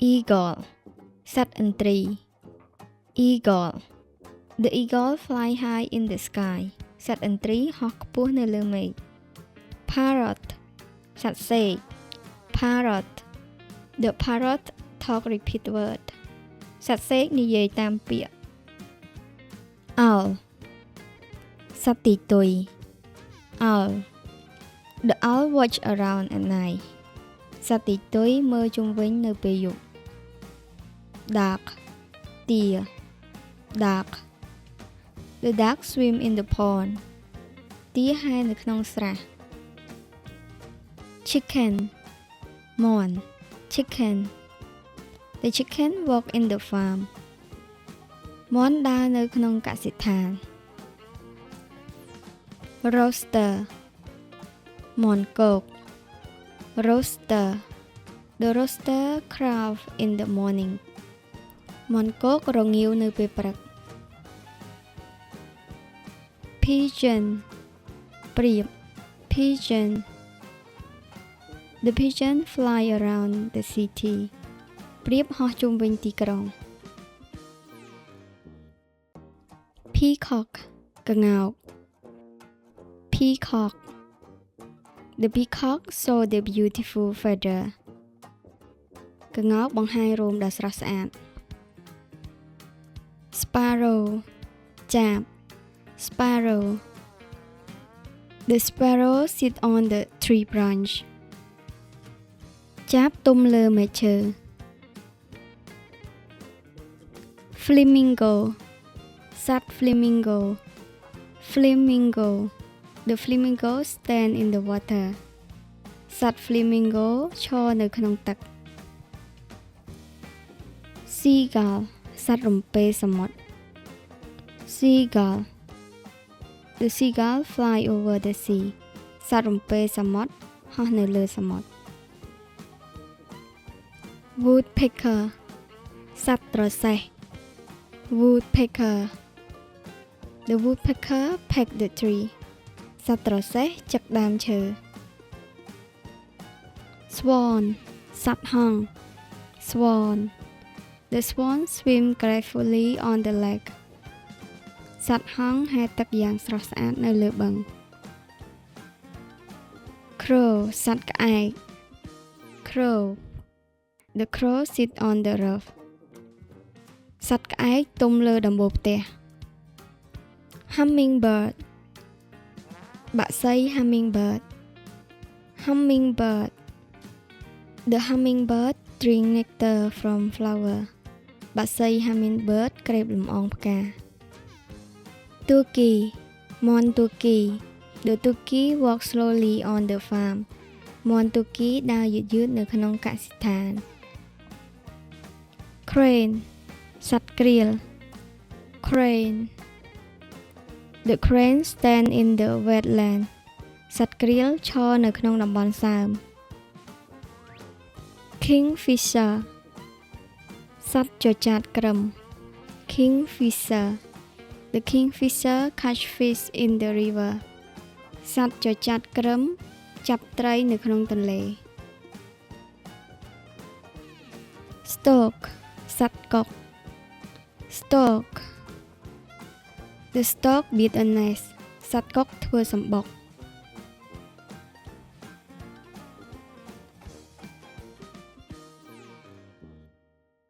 Eagle សត្វឥន្ទ្រី Eagle The eagle fly high in the sky សត្វឥន្ទ្រីហោះខ្ពស់នៅលើមេឃ Parrot សត្វសេក Parrot The parrot talk repeat word សត្វសេកនិយាយតាមពាក្យ Owl សត្វទីទុយ Owl The owl watch around at night សត្វទីទុយមើលជុំវិញនៅពេលយប់ Duck ទា Duck The duck swim in the pond ទាហែលនៅក្នុងស្រះ Chicken មាន់ Chicken The chicken walk in the farm មាន់ដើរនៅក្នុងកសិដ្ឋាន Rooster មាន់គោក Rooster The rooster crow in the morning មាន់គោករងាវនៅពេលព្រឹក Pigeon ព្រាប Pigeon The pigeon fly around the city ព្រាបហោះជុំវិញទីក្រុង Peacock ក្ងោក Peacock The peacock show the beautiful feather ក្ងោកបង្ហាញរោមដ៏ស្រស់ស្អាត Sparrow ចាប Sparrow The sparrow sit on the tree branch ចាបទុំលើមែកឈើ Flamingo សត្វ Flamingo Flamingo The flamingo stand in the water សត្វ Flamingo ឈរនៅក្នុងទឹក Seagull សត្វរំពេសមុទ្រ Seagull The seagull fly over the sea សត្វរំពេសមុទ្រហោះនៅលើសមុទ្រ Woodpecker សត្វត្រសេះ Woodpecker The woodpecker peck the tree សត្វត្រសេះចឹកដើមឈើ Swan សត្វហង្ស Swan The swan swim gracefully on the lake សត្វហង្សហែលទឹកយ៉ាងស្រស់ស្អាតនៅលើបឹង Crow សត្វក្អែក Crow The crow sit on the roof សត្វក្អែកទុំលើដំបូលផ្ទះ Hummingbird បក្សី Hummingbird Hummingbird The hummingbird drink nectar from flower បក្សី Hummingbird ក្រេបលំអងផ្កា Turkey មាន់ Turkey The turkey walk slowly on the farm មាន់ Turkey ដើរយឺតៗនៅក្នុងកសិដ្ឋាន Crane សត្វក្រៀល Crane The crane stand in the wetland សត្វក្រៀលឈរនៅក្នុងតំបន់សើម Kingfisher សត្វចចាតក្រឹម Kingfisher The kingfisher catch fish in the river សត្វចចាតក្រឹមចាប់ត្រីនៅក្នុងទន្លេ Stork សត្វកុក Stork The stork build a nest សត្វកុកធ្វើសម្បុក